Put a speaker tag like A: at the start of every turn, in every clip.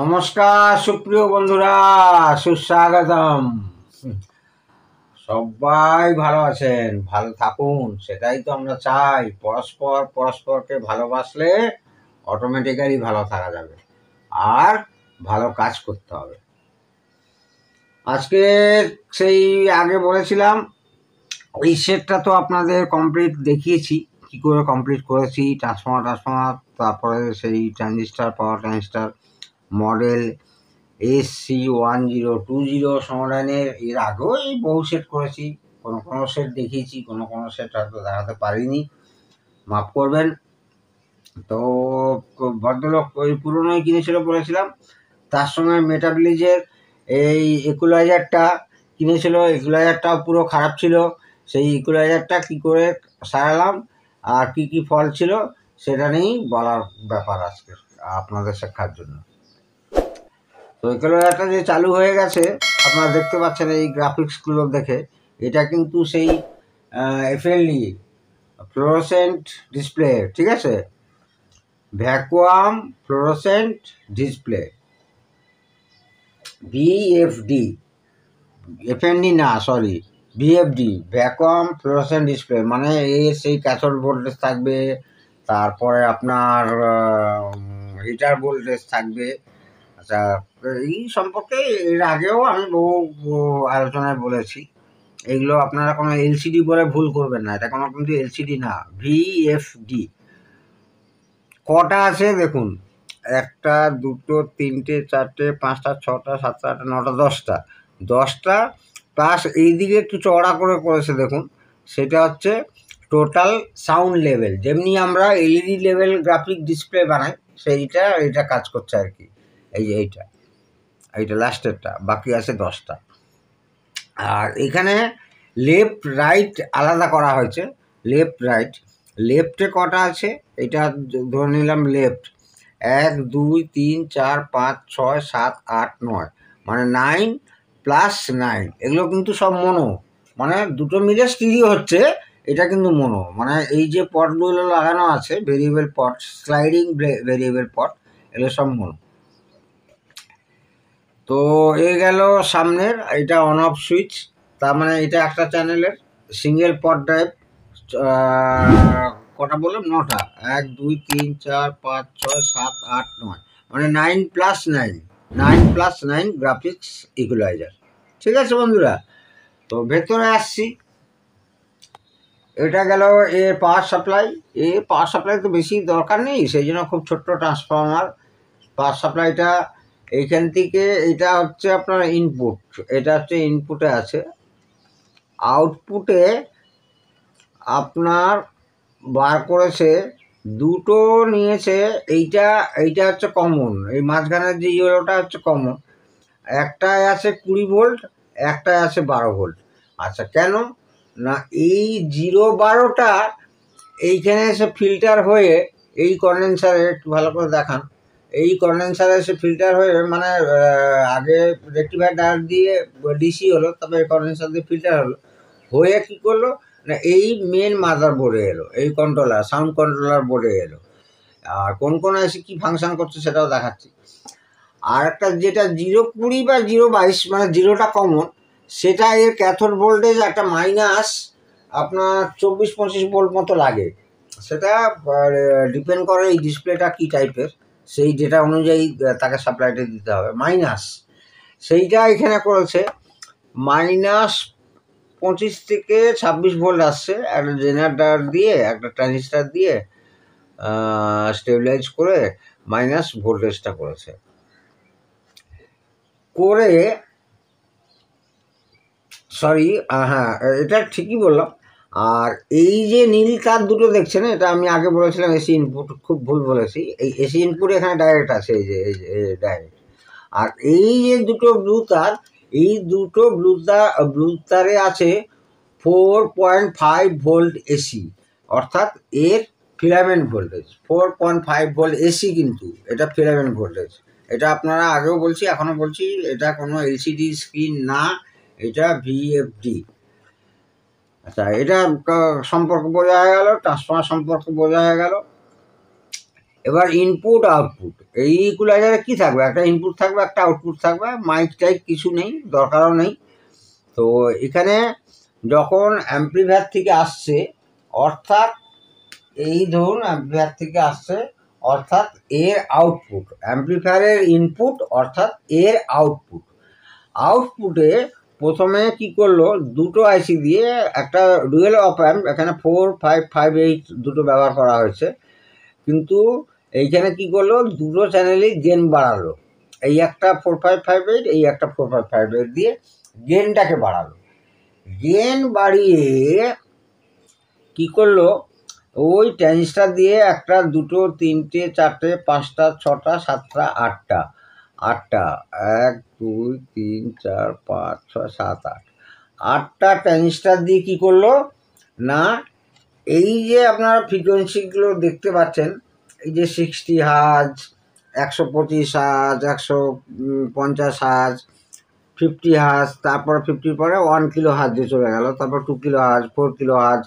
A: নমস্কার সুপ্রিয় বন্ধুরা, সুস্বাগতম। সবাই ভালো আছেন, ভালো থাকুন, সেটাই তো আমরা চাই। পরস্পরকে ভালোবাসলে অটোমেটিক্যালি ভালো থাকা যাবে আর ভালো কাজ করতে হবে। আজকে সেই আগে বলেছিলাম এই সেটটা তো আপনাদের কমপ্লিট দেখিয়েছি, কি করে কমপ্লিট করেছি। ট্রান্সফর্মার, তারপরে সেই ট্রানজিস্টার, পাওয়ার ট্রানজিস্টার মডেল SC1020 সমাধানের এর আগেও এই বহু সেট করেছি। কোনো সেট দেখিয়েছি, কোনো সেট হয়তো দেখাতে পারিনি, মাফ করবেন। তো ভদ্রলোক ওই পুরোনোই কিনেছিল বলেছিলাম, তার সঙ্গে মেটাবলিজের এই ইকুয়ালাইজারটা কিনেছিল। ইকুয়ালাইজারটাও পুরো খারাপ ছিল। সেই ইকুয়ালাইজারটা কী করে সারালাম আর কি ফল ছিল সেটা নিয়েই বলার ব্যাপার আজকে আপনাদের শেখার জন্য। তো ইকুয়ালাইজারটা যে চালু হয়ে গেছে আপনারা দেখতে পাচ্ছেন এই গ্রাফিক্সগুলো দেখে। এটা কিন্তু সেই FLD ফ্লোরোসেন্ট ডিসপ্লে, ঠিক আছে, vacuum fluorescent display, VFD, FND না, sorry, VFD, vacuum fluorescent display. মানে এর সেই ক্যাথোড ভোল্টেজ থাকবে, তারপরে আপনার হিটার ভোল্টেজ থাকবে। আচ্ছা, এই সম্পর্কে এর আগেও আমি বহু আলোচনায় বলেছি। এগুলো আপনারা কোনো LCD বলে ভুল করবেন না, এটা কোনো কিন্তু LCD না, VFD। কটা আছে দেখুন, 1টা 2টো 3টে 4টে 5টা 6টা 7টা 8টা 9টা 10টা প্লাস এইদিকে একটু চওড়া করে করেছে দেখুন। সেটা হচ্ছে টোটাল সাউন্ড লেভেল। যেমনি আমরা LED লেভেল গ্রাফিক ডিসপ্লে বানাই, এইটা কাজ করছে আর কি। এই যে এইটা লাস্টেরটা, বাকি আছে 10টা। আর এখানে লেফট রাইট আলাদা করা হয়েছে। লেফটে কটা আছে এটা ধরে নিলাম। লেফট 1 2 3 4 5 6 7 8 9, মানে 9 + 9। এগুলো কিন্তু সব মনো, মানে দুটো মিলে স্টিরিও হচ্ছে, এটা কিন্তু মনো। মানে এই যে পটগুলো লাগানো আছে, ভেরিয়েবল পট, স্লাইডিং ভেরিয়েবল পট, এগুলো সব মনো। তো এ গেল সামনের, এটা অন অফ সুইচ। তার মানে এটা একটা চ্যানেলের সিঙ্গেল পট ড্রাইভ। কটা বললাম? 9টা। 1 2 3 4 5 6 7 8 9, মানে 9 + 9 গ্রাফিক্স ইকুয়ালাইজার। ঠিক আছে বন্ধুরা, তো ভেতরে আসছি। এটা গেল এর পাওয়ার সাপ্লাই। তো বেশি দরকার নেই, সেই জন্য খুব ছোট্ট ট্রান্সফর্মার। পাওয়ার সাপ্লাইটা এইখান থেকে, এটা হচ্ছে আপনার ইনপুট, এটা হচ্ছে ইনপুটে আছে। আউটপুটে আপনার বার করেছে দুটো নিয়েছে। এইটা হচ্ছে কমন, এই মাঝখানের যে ইয়েলোটা হচ্ছে কমন। একটায় আছে 20 ভোল্ট, একটায় আছে 12 ভোল্ট। আচ্ছা, কেন না এই 0-12টা এইখানে এসে ফিল্টার হয়ে, এই কন্ডেন্সারে একটু ভালো করে দেখান, এই কন্ডেন্সারে এসে ফিল্টার হয়ে, মানে আগে রেক্টিফায়ার ডায়োড দিয়ে DC হলো, তারপরে কন্ডেন্সার দিয়ে ফিল্টার হয়ে কী করলো না এই মেন মাদার বোর্ডে এলো, এই সাউন্ড কন্ট্রোলার বোর্ডে এলো। আর কোন এসে কী ফাংশন করছে সেটাও দেখাচ্ছি। আর একটা যেটা 0-20 বা 0-22, মানে 0টা কমন, সেটা এর ক্যাথোড ভোল্টেজ একটা মাইনাস আপনার 24-25 ভোল্ট মতো লাগে। সেটা ডিপেন্ড করে এই ডিসপ্লেটা কী টাইপের, সেই ডেটা অনুযায়ী তাকে সাপ্লাইটা দিতে হবে। মাইনাস সেইটা এখানে করেছে, -25 থেকে 26 ভোল্ট আসছে। একটা জেনারেটর দিয়ে, একটা ট্রানজিস্টার দিয়ে স্টেবিলাইজ করে মাইনাস ভোল্টেজটা করেছে। সরি, হ্যাঁ, এটা ঠিকই বললাম। আর এই যে নীল তার দুটো দেখছেন, এটা আমি আগে বলেছিলাম AC ইনপুট, খুব ভুল বলেছি। এই AC ইনপুট এখানে ডাইরেক্ট আছে, এই যে ডাইরেক্ট। আর এই যে দুটো ব্লু তার, এই দুটো ব্লু তারে আছে 4.5 ভোল্ট AC, অর্থাৎ এর ফিলামেন্ট ভোল্টেজ 4.5 ভোল্ট AC। কিন্তু এটা ফিলামেন্ট ভোল্টেজ। এটা আপনারা আগেও বলছি, এখনও বলছি, এটা কোনো LCD স্ক্রিন না, এটা VFD। আচ্ছা, এটা সম্পর্ক বোঝা হয়ে গেল, ট্রান্সফর্মার সম্পর্ক বোঝা হয়ে গেল। এবার ইনপুট আউটপুট, এই ইকুয়ালাইজারে কী থাকবে, একটা ইনপুট থাকবে একটা আউটপুট থাকবে, মাইক টাইক কিছু নেই, দরকারও নেই। তো এখানে যখন অ্যাম্প্লিফায়ার থেকে আসছে, অর্থাৎ এই ধরুন অ্যাম্প্লিফায়ার থেকে আসছে অর্থাৎ এর আউটপুট, অ্যাম্প্লিফায়ারের ইনপুট অর্থাৎ এর আউটপুট। আউটপুটে প্রথমে কি করলো, দুটো আইসি দিয়ে একটা ডুয়েল অপ অ্যাম্প, এখানে 4, 5, 5, 8 দুটো ব্যবহার করা হয়েছে, কিন্তু এইখানে কি করলো, দুটো চ্যানেলই গেন বাড়ালো। এই একটা 4, 5, 5, 8, এই একটা 4, 5, 5, 8 দিয়ে গেনটাকে বাড়ালো। গেন বাড়িয়ে কি করলো, ওই ট্রানজিস্টার দিয়ে একটা, দুটো, তিনটে, চারটে, পাঁচটা, ছটা, সাতটা, আটটা, 1, 2, 3, 4, 5, 6, 7, 8, 8টা ট্রানজিস্টার দিয়ে কি করলো না, এই যে আপনারা ফ্রিকোয়েন্সিগুলো দেখতে পাচ্ছেন, এই যে 60 হার্জ, 125 হার্জ, 150 হার্জ, 50 হার্জ, তারপর 50 পরে 1 কিলো হার্জে চলে গেল, তারপর 2 kilohertz, 4 kilohertz,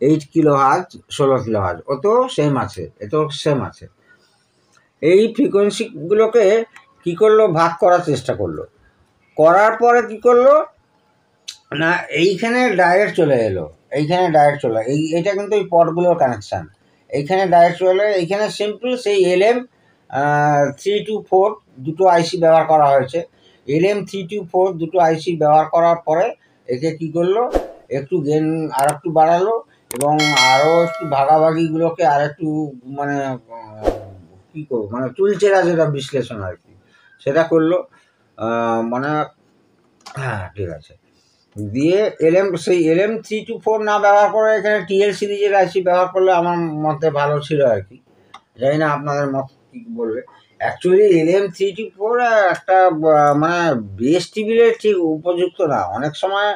A: 8 kilohertz, 16 kilohertz, ও তো সেম আছে, এতো সেম আছে। এই ফ্রিকোয়েন্সিগুলোকে কি করলো, ভাগ করার চেষ্টা করলো, করার পরে কি করলো না, এইখানে ডাইরেক্ট চলে এলো, এইখানে ডাইরেক্ট চলে, এইটা কিন্তু এই পটগুলোর কানেকশান, এইখানে ডাইরেক্ট চলে, এইখানে সিম্পল সেই LM324 দুটো আইসি ব্যবহার করা হয়েছে। LM324 দুটো আইসি ব্যবহার করার পরে একে কি করলো, একটু গেন আর একটু বাড়ালো, এবং আরও একটু ভাগাভাগিগুলোকে আর একটু মানে কী করবো, মানে চুলচেরা যেটা বিশ্লেষণ আর কি, সেটা করলো, মানে হ্যাঁ ঠিক আছে। দিয়ে সেই LM324 না ব্যবহার করে এখানে TL সিরিজের আইসি ব্যবহার করলে আমার মতে ভালো ছিল আর কি, জানি না আপনাদের মত কী বলবে। অ্যাকচুয়ালি LM324 একটা মানে বেস টেবিলের ঠিক উপযুক্ত না, অনেক সময়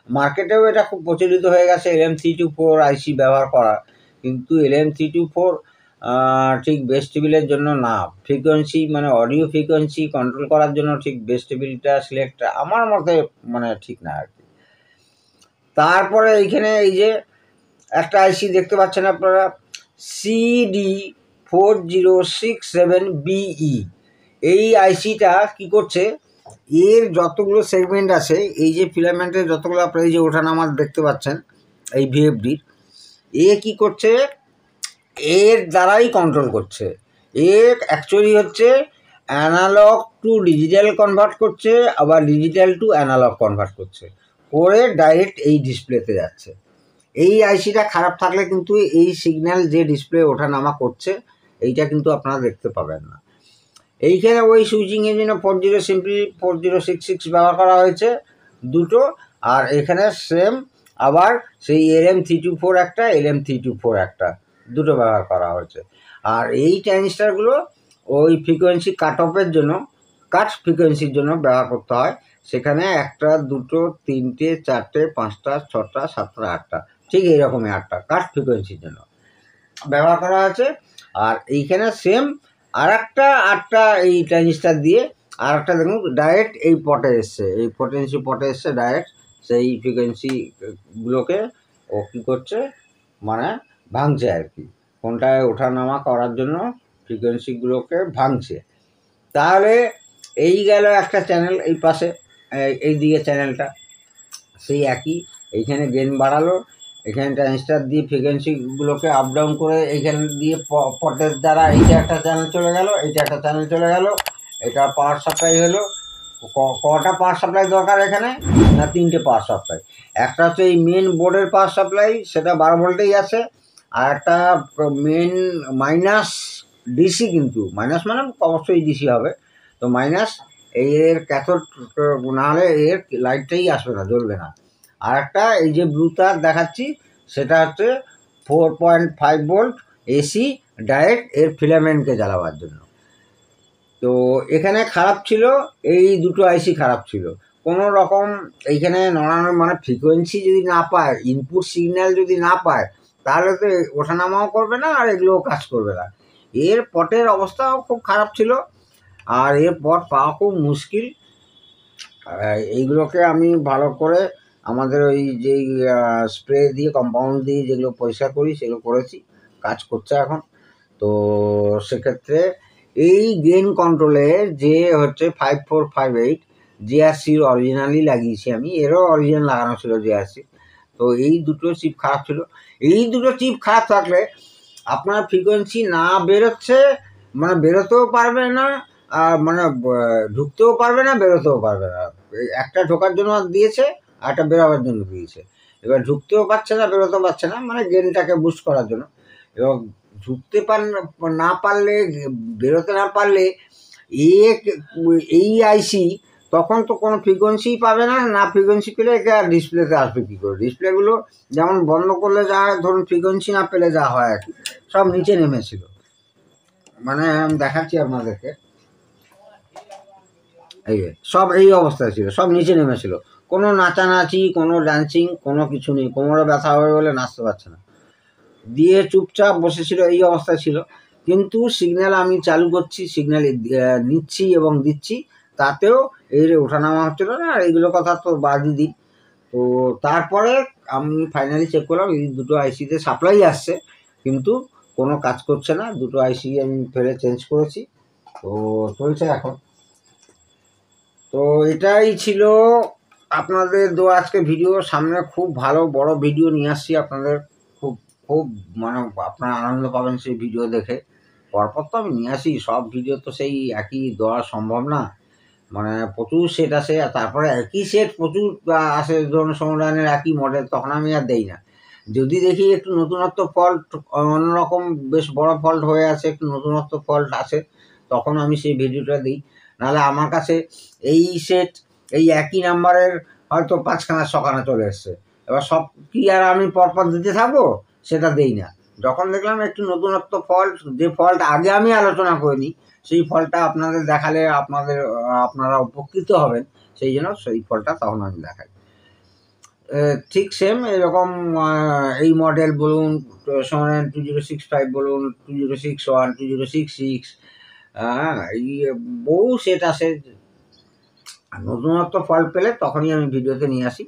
A: মার্কেটেও এটা খুব প্রচলিত হয়ে গেছে LM324 আইসি ব্যবহার করা, কিন্তু LM324 ঠিক বেস টেবিলের জন্য না, ফ্রিকোয়েন্সি মানে অডিও ফ্রিকোয়েন্সি কন্ট্রোল করার জন্য ঠিক বেস টেবিলটা সিলেক্ট আমার মতে মানে ঠিক না আর কি। তারপরে এইখানে এই যে একটা আইসি দেখতে পাচ্ছেন আপনারা, CD4067BE, এই আইসিটা কি করছে, এর যতগুলো সেগমেন্ট আছে, এই যে ফিলামেন্টের যতগুলো আপনারা এই যে ওঠানামা দেখতে পাচ্ছেন এই VFDর, এ কি করছে, এর দ্বারাই কন্ট্রোল করছে। এর অ্যাকচুয়ালি হচ্ছে অ্যানালগ টু ডিজিটাল কনভার্ট করছে, আবার ডিজিটাল টু অ্যানালগ কনভার্ট করছে, করে ডাইরেক্ট এই ডিসপ্লেতে যাচ্ছে। এই আইসিটা খারাপ থাকলে কিন্তু এই সিগন্যাল যে ডিসপ্লে ওঠানামা করছে এইটা কিন্তু আপনারা দেখতে পাবেন না। এইখানে ওই সুইচিংয়ের জন্য 4066 ব্যবহার করা হয়েছে দুটো, আর এখানে সেম আবার সেই LM324 একটা, LM324 একটা, দুটো ব্যবহার করা হয়েছে। আর এই ট্রানজিস্টারগুলো ওই ফ্রিকোয়েন্সি কাট অফের জন্য, কাট ফ্রিকোয়েন্সির জন্য ব্যবহার করতে হয়, সেখানে একটা, দুটো, তিনটে, চারটে, পাঁচটা, ছটা, সাতটা, আটটা, ঠিক এইরকমই 8টা কাট ফ্রিকোয়েন্সির জন্য ব্যবহার করা আছে। আর এইখানে সেম আর একটা 8টা এই ট্রানজিস্টার দিয়ে আর একটা দেখুন ডাইরেক্ট এই পটে এসছে, এই পটেন্সি পটে এসছে ডাইরেক্ট, সেই ফ্রিকোয়েন্সিগুলোকে ও কী করছে মানে ভাঙছে আর কি, কোনটায় ওঠানামা করার জন্য ফ্রিকোয়েন্সিগুলোকে ভাঙছে। তাহলে এই গেল একটা চ্যানেল, এই পাশে এই দিকে চ্যানেলটা সেই একই, এইখানে গেন বাড়ালো, এখানে ট্রানজিস্টার দিয়ে ফ্রিকোয়েন্সিগুলোকে আপ ডাউন করে এইখানে দিয়ে পটের দ্বারা এইটা একটা চ্যানেল চলে গেল, এইটা একটা চ্যানেল চলে গেল, এটা পাওয়ার সাপ্লাই হলো। কটা পাওয়ার সাপ্লাই দরকার এখানে না, 3টে পাওয়ার সাপ্লাই। একটা হচ্ছে এই মেন বোর্ডের পাওয়ার সাপ্লাই, সেটা 12 ভোল্টেই আছে, আর একটা মেন মাইনাস ডিসি, কিন্তু মাইনাস মানে অবশ্যই ডিসি হবে, তো মাইনাস এর ক্যাথোড না হলে এর লাইটটাই আসবে না, জ্বলবে না। আর একটা এই যে ব্লু তার দেখাচ্ছি, সেটা হচ্ছে 4.5 ভোল্ট এসি ডাইরেক্ট এর ফিলামেন্টকে জ্বালাবার জন্য। তো এখানে খারাপ ছিল, এই দুটো আইসি খারাপ ছিল, কোনো রকম এইখানে নড়ানোর মানে ফ্রিকোয়েন্সি যদি না পায়, ইনপুট সিগন্যাল যদি না পায়, তাহলে তো ওঠানামাও করবে না আর এগুলোও কাজ করবে না। এর পটের অবস্থাও খুব খারাপ ছিল, আর এর পট পাওয়া খুব মুশকিল। এইগুলোকে আমি ভালো করে আমাদের ওই যেই স্প্রে দিয়ে কম্পাউন্ড দিয়ে যেগুলো পরিষ্কার করি সেগুলো করেছি, কাজ করছে এখন। তো সেক্ষেত্রে এই গেইন কন্ট্রোলে যে হচ্ছে 5458 জিআরসির অরিজিনালি লাগিয়েছি আমি, এরও অরিজিনাল লাগানো ছিল জিআরসি। তো এই দুটো চিপ খারাপ ছিল। এই দুটো চিপ খারাপ থাকলে আপনার ফ্রিকোয়েন্সি না বেরোচ্ছে, মানে বেরোতেও পারবে না, মানে ঢুকতেও পারবে না, বেরোতেও পারবে না। একটা ঢোকার জন্য দিয়েছে, আর একটা বেরোবার জন্য দিয়েছে। এবার ঢুকতেও পারছে না, বেরোতেও পারছে না, মানে গেনটাকে বুস্ট করার জন্য। এবং ঢুকতে না পারলে, বেরোতে না পারলে এই আইসি তখন তো কোনো ফ্রিকোয়েন্সি পাবে না, না ফ্রিকোয়েন্সি পেলে একে আর ডিসপ্লেতে আসবে কী করে? ডিসপ্লেগুলো যেমন বন্ধ করলে যা হয়, ধরুন ফ্রিকোয়েন্সি না পেলে যা হয় আর কি, সব নিচে নেমেছিল। মানে আমি দেখাচ্ছি আপনাদেরকে, এই সব এই অবস্থায় ছিল, সব নিচে নেমেছিল। কোনো নাচানাচি, কোনো ডান্সিং, কোনো কিছু নেই। কোমরে ব্যথা হবে বলে নাচতে পারছে না, দিয়ে চুপচাপ বসেছিল, এই অবস্থায় ছিল। কিন্তু সিগন্যাল আমি চালু করছি, সিগন্যাল নিচ্ছি এবং দিচ্ছি, তাতেও এই ওঠানামা হচ্ছিল না। আর এইগুলো কথা তো বাদই দিই। তো তারপরে আমি ফাইনালি চেক করলাম, এই দুটো আইসিতে সাপ্লাই আসছে কিন্তু কোনো কাজ করছে না। দুটো আইসি আমি ফেলে চেঞ্জ করেছি, তো চলছে এখন। তো এটাই ছিল আপনাদের আজকে ভিডিও। সামনে খুব ভালো বড় ভিডিও নিয়ে আসছি আপনাদের, খুব খুব মানে আপনারা আনন্দ পাবেন সেই ভিডিও দেখে। পরপর তো আমি নিয়ে আসি, সব ভিডিও তো সেই একই দেওয়া সম্ভব না, মানে প্রচুর সেট আসে। আর তারপরে একই সেট প্রচুর আসে, ধরুন সমাধানের একই মডেল, তখন আমি আর দেই না। যদি দেখি একটু নতুনত্ব ফল্ট, অন্যরকম বেশ বড় ফল্ট হয়ে আছে, একটু নতুনত্ব ফল্ট আছে, তখন আমি সেই ভিডিওটা দিই। নাহলে আমার কাছে এই সেট, এই একই নাম্বারের হয়তো 5খানা 6খানা চলে এসছে। এবার সব কি আর আমি পরপর দিতে থাকবো? সেটা দেই না। যখন দেখলাম একটু নতুনত্ব ফল্ট, যে ফল্ট আগে আমি আলোচনা করিনি, সেই ফলটা আপনাদের দেখালে আপনারা উপকৃত হবেন, সেই জন্য সেই ফলটা তখন আমি দেখাই। ঠিক সেম এরকম এই মডেল বলুন, 2065 বলুন, 2061, 2066, এই বহু সেট আসে। নতুনত্ব ফল পেলে তখনই আমি ভিডিওতে নিয়ে আসি।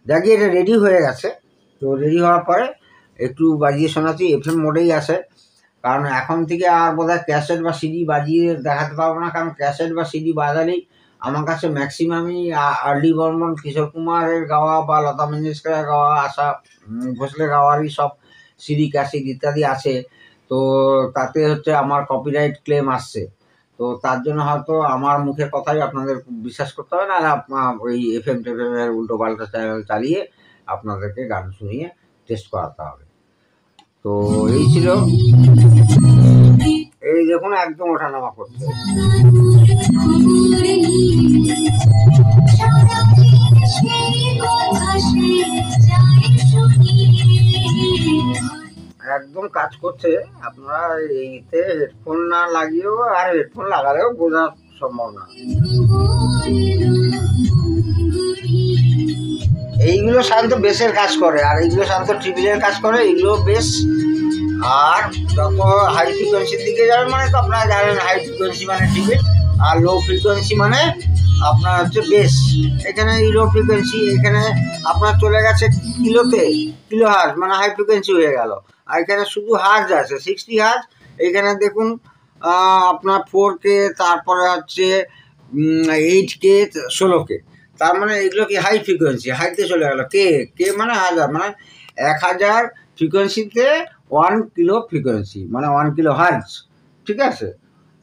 A: দেখি এটা রেডি হয়ে গেছে। তো রেডি হওয়ার পরে একটু বাজিয়ে শোনাচ্ছি, এফএম মোডেই আসে। কারণ এখন থেকে আর বোধহয় ক্যাসেট বা সিডি বাজিয়ে দেখাতে পারবো না, কারণ ক্যাসেট বা সিডি বাজালেই আমার কাছে ম্যাক্সিমামই আরডি বর্মন, কিশোর কুমারের গাওয়া বা লতা মঙ্গেশকরের গাওয়া, আশা ভোসলে গাওয়ারই সব সিডি ক্যাসেট ইত্যাদি আছে। তো তাতে হচ্ছে আমার কপিরাইট ক্লেম আসছে। তো তার জন্য হয়তো আমার মুখের কথাই আপনাদের বিশ্বাস করতে হবে না, ওই এফএম টেফএমের উল্টো পাল্টা চ্যানেল চালিয়ে আপনাদেরকে গান শুনিয়ে টেস্ট করাতে হবে। তো এই ছিল, এই দেখুন একদম ওঠানামা করছে। একদম কাজ করছে। আপনারা এইতে হেডফোন না লাগিয়েও, আর হেডফোন লাগালেও বোঝা সম্ভব না। এইগুলো সাধারণত বেসের কাজ করে, আর এইগুলো সাধারণত ট্রিপলের কাজ করে, এগুলো বেস। আর যত হাই ফ্রিকোয়েন্সির দিকে যাবেন, মানে তো আপনারা জানেন হাই ফ্রিকোয়েন্সি মানে ট্রিপল, আর লো ফ্রিকোয়েন্সি মানে আপনার হচ্ছে বেস। এখানে এই লো ফ্রিকোয়েন্সি, এখানে আপনার চলে গেছে কিলোতে, কিলো হার্জ মানে হাই ফ্রিকোয়েন্সি হয়ে গেল। আর এখানে শুধু হার্জ আছে 60 হার্জ। এখানে দেখুন আপনার 4K, তারপরে হচ্ছে 8K, 16K। তার মানে এগুলো কি হাই ফ্রিকোয়েন্সি, হাইতে চলে গেল। কে মানে 1000, মানে 1000 ফ্রিকোয়েন্সিতে 1 কিলো ফ্রিকোয়েন্সি, মানে 1 কিলো হার্জ। ঠিক আছে,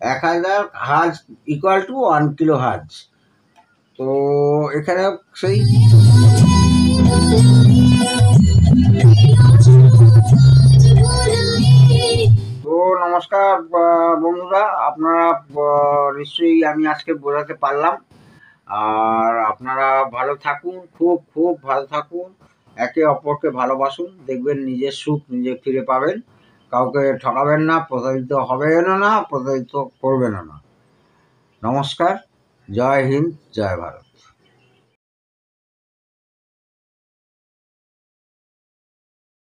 A: 1000 hertz equal to 1 kilo hertz. তো এখানে সেই তো নমস্কার বন্ধুরা, আপনারা নিশ্চয়ই আমি আজকে বোঝাতে পারলাম। আর আপনারা ভালো থাকুন, খুব খুব ভালো থাকুন, একে অপরকে ভালোবাসুন, দেখবেন নিজের সুখ নিজে ফিরে পাবেন। কাউকে ঠকাবেন না, প্রতারিত হবেন না, প্রতারিত করবেন না। নমস্কার, জয় হিন্দ, জয় ভারত।